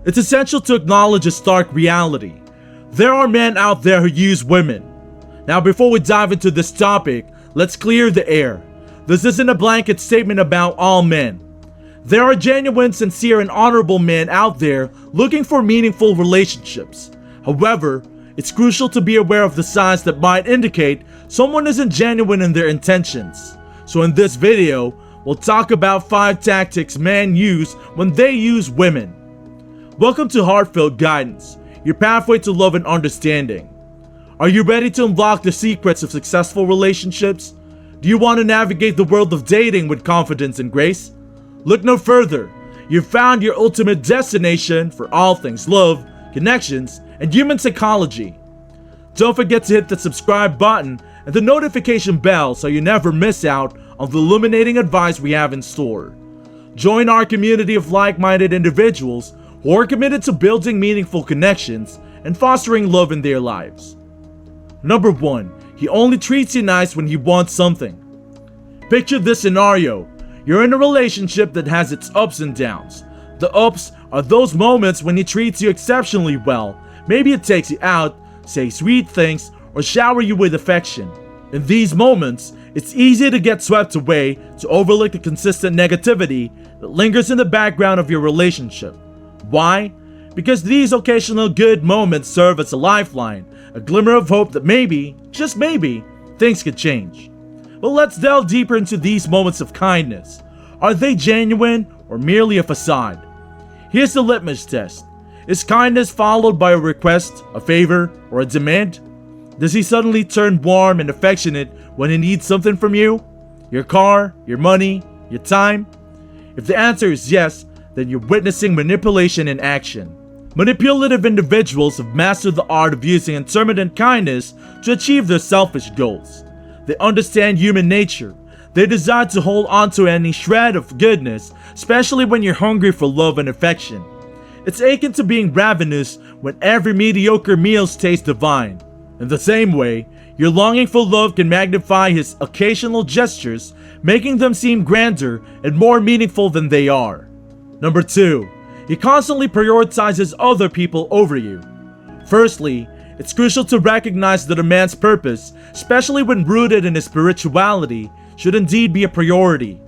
It's essential to acknowledge a stark reality. There are men out there who use women. Now, before we dive into this topic, let's clear the air. This isn't a blanket statement about all men. There are genuine, sincere, and honorable men out there looking for meaningful relationships. However, it's crucial to be aware of the signs that might indicate someone isn't genuine in their intentions. So in this video, we'll talk about 5 tactics men use when they use women. Welcome to Heartfelt Guidance, your pathway to love and understanding. Are you ready to unlock the secrets of successful relationships? Do you want to navigate the world of dating with confidence and grace? Look no further. You've found your ultimate destination for all things love, connections, and human psychology. Don't forget to hit the subscribe button and the notification bell so you never miss out on the illuminating advice we have in store. Join our community of like-minded individuals who are committed to building meaningful connections and fostering love in their lives. Number 1. He only treats you nice when he wants something. Picture this scenario. You're in a relationship that has its ups and downs. The ups are those moments when he treats you exceptionally well. Maybe it takes you out, say sweet things, or shower you with affection. In these moments, it's easy to get swept away, to overlook the consistent negativity that lingers in the background of your relationship. Why? Because these occasional good moments serve as a lifeline, a glimmer of hope that maybe, just maybe, things could change. But let's delve deeper into these moments of kindness. Are they genuine or merely a facade? Here's the litmus test. Is kindness followed by a request, a favor, or a demand? Does he suddenly turn warm and affectionate when he needs something from you? Your car, your money, your time? If the answer is yes, then you're witnessing manipulation in action. Manipulative individuals have mastered the art of using intermittent kindness to achieve their selfish goals. They understand human nature. They desire to hold on to any shred of goodness, especially when you're hungry for love and affection. It's akin to being ravenous when every mediocre meal tastes divine. In the same way, your longing for love can magnify his occasional gestures, making them seem grander and more meaningful than they are. Number 2. He constantly prioritizes other people over you. Firstly, it's crucial to recognize that a man's purpose, especially when rooted in his spirituality, should indeed be a priority.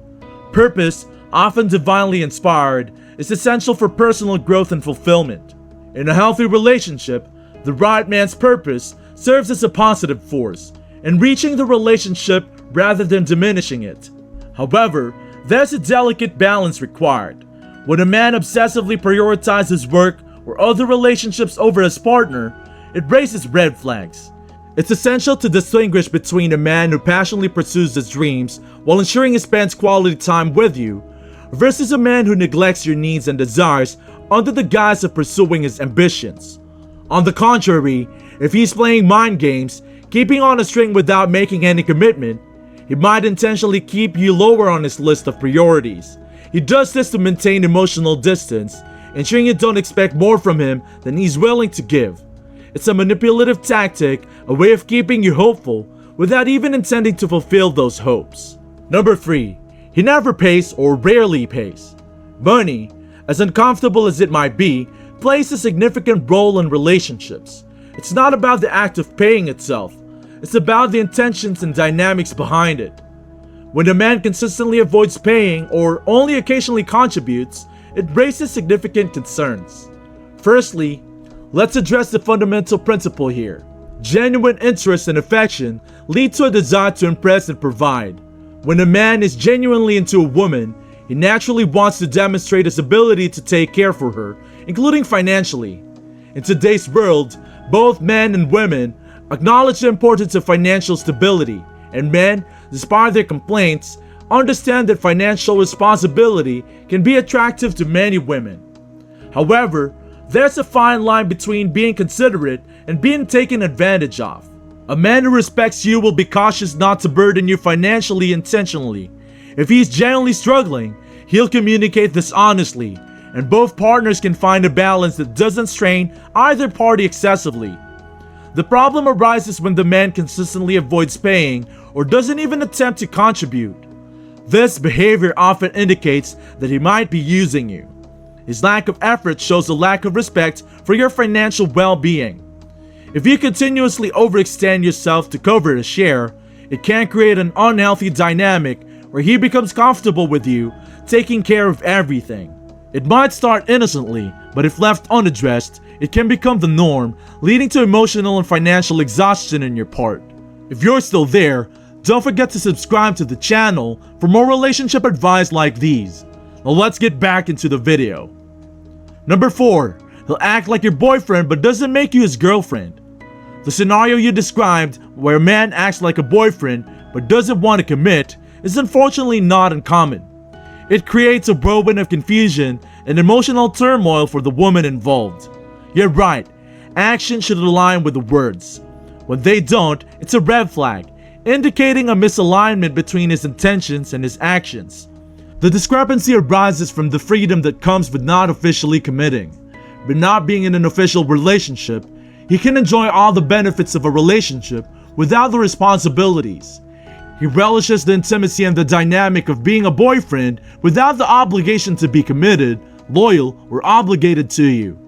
Purpose, often divinely inspired, is essential for personal growth and fulfillment. In a healthy relationship, the right man's purpose serves as a positive force, enriching the relationship rather than diminishing it. However, there's a delicate balance required. When a man obsessively prioritizes work or other relationships over his partner, it raises red flags. It's essential to distinguish between a man who passionately pursues his dreams while ensuring he spends quality time with you, versus a man who neglects your needs and desires under the guise of pursuing his ambitions. On the contrary, if he's playing mind games, keeping on a string without making any commitment, he might intentionally keep you lower on his list of priorities. He does this to maintain emotional distance, ensuring you don't expect more from him than he's willing to give. It's a manipulative tactic, a way of keeping you hopeful without even intending to fulfill those hopes. Number 3. He never pays or rarely pays. Money, as uncomfortable as it might be, plays a significant role in relationships. It's not about the act of paying itself. It's about the intentions and dynamics behind it. When a man consistently avoids paying or only occasionally contributes, it raises significant concerns. Firstly, let's address the fundamental principle here. Genuine interest and affection lead to a desire to impress and provide. When a man is genuinely into a woman, he naturally wants to demonstrate his ability to take care for her, including financially. In today's world, both men and women acknowledge the importance of financial stability, and men, despite their complaints, understand that financial responsibility can be attractive to many women. However, there's a fine line between being considerate and being taken advantage of. A man who respects you will be cautious not to burden you financially intentionally. If he's genuinely struggling, he'll communicate this honestly, and both partners can find a balance that doesn't strain either party excessively. The problem arises when the man consistently avoids paying or doesn't even attempt to contribute. This behavior often indicates that he might be using you. His lack of effort shows a lack of respect for your financial well-being. If you continuously overextend yourself to cover a share, it can create an unhealthy dynamic where he becomes comfortable with you taking care of everything. It might start innocently, but if left unaddressed, it can become the norm, leading to emotional and financial exhaustion on your part. If you're still there, don't forget to subscribe to the channel for more relationship advice like these. Now let's get back into the video. Number 4. He'll act like your boyfriend but doesn't make you his girlfriend. The scenario you described, where a man acts like a boyfriend but doesn't want to commit, is unfortunately not uncommon. It creates a whirlwind of confusion and emotional turmoil for the woman involved. You're right, actions should align with the words. When they don't, it's a red flag, indicating a misalignment between his intentions and his actions. The discrepancy arises from the freedom that comes with not officially committing. But not being in an official relationship, he can enjoy all the benefits of a relationship without the responsibilities. He relishes the intimacy and the dynamic of being a boyfriend without the obligation to be committed, loyal, or obligated to you.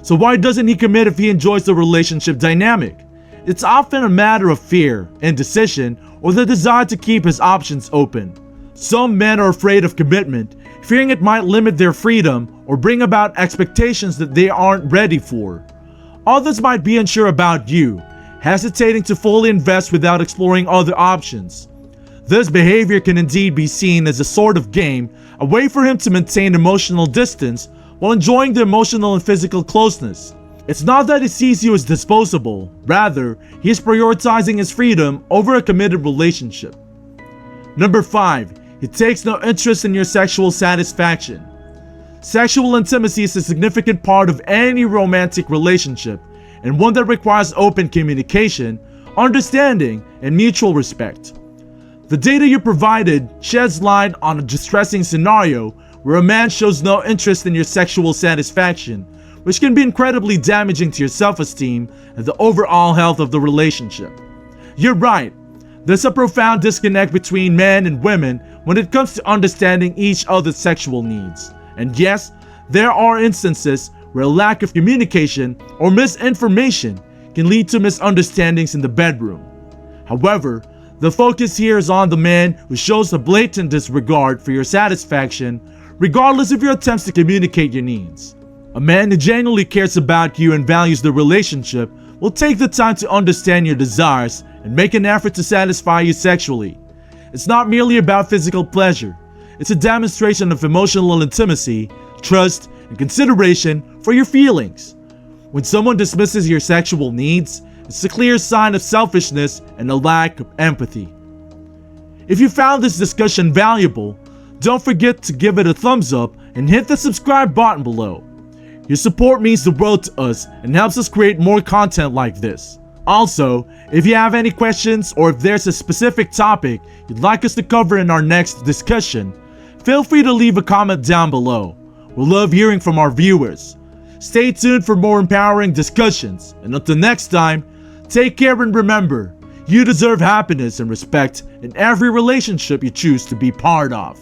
So why doesn't he commit if he enjoys the relationship dynamic? It's often a matter of fear, indecision, or the desire to keep his options open. Some men are afraid of commitment, fearing it might limit their freedom or bring about expectations that they aren't ready for. Others might be unsure about you, hesitating to fully invest without exploring other options. This behavior can indeed be seen as a sort of game, a way for him to maintain emotional distance while enjoying the emotional and physical closeness. It's not that he sees you as disposable, rather, he is prioritizing his freedom over a committed relationship. Number 5. He takes no interest in your sexual satisfaction. Sexual intimacy is a significant part of any romantic relationship, and one that requires open communication, understanding, and mutual respect. The data you provided sheds light on a distressing scenario where a man shows no interest in your sexual satisfaction, which can be incredibly damaging to your self-esteem and the overall health of the relationship. You're right, there's a profound disconnect between men and women when it comes to understanding each other's sexual needs. And yes, there are instances where a lack of communication or misinformation can lead to misunderstandings in the bedroom. However, the focus here is on the man who shows a blatant disregard for your satisfaction, regardless of your attempts to communicate your needs. A man who genuinely cares about you and values the relationship will take the time to understand your desires and make an effort to satisfy you sexually. It's not merely about physical pleasure. It's a demonstration of emotional intimacy, trust, and consideration for your feelings. When someone dismisses your sexual needs, it's a clear sign of selfishness and a lack of empathy. If you found this discussion valuable, don't forget to give it a thumbs up and hit the subscribe button below. Your support means the world to us and helps us create more content like this. Also, if you have any questions or if there's a specific topic you'd like us to cover in our next discussion, feel free to leave a comment down below. We'll love hearing from our viewers. Stay tuned for more empowering discussions, and until next time, take care and remember, you deserve happiness and respect in every relationship you choose to be part of.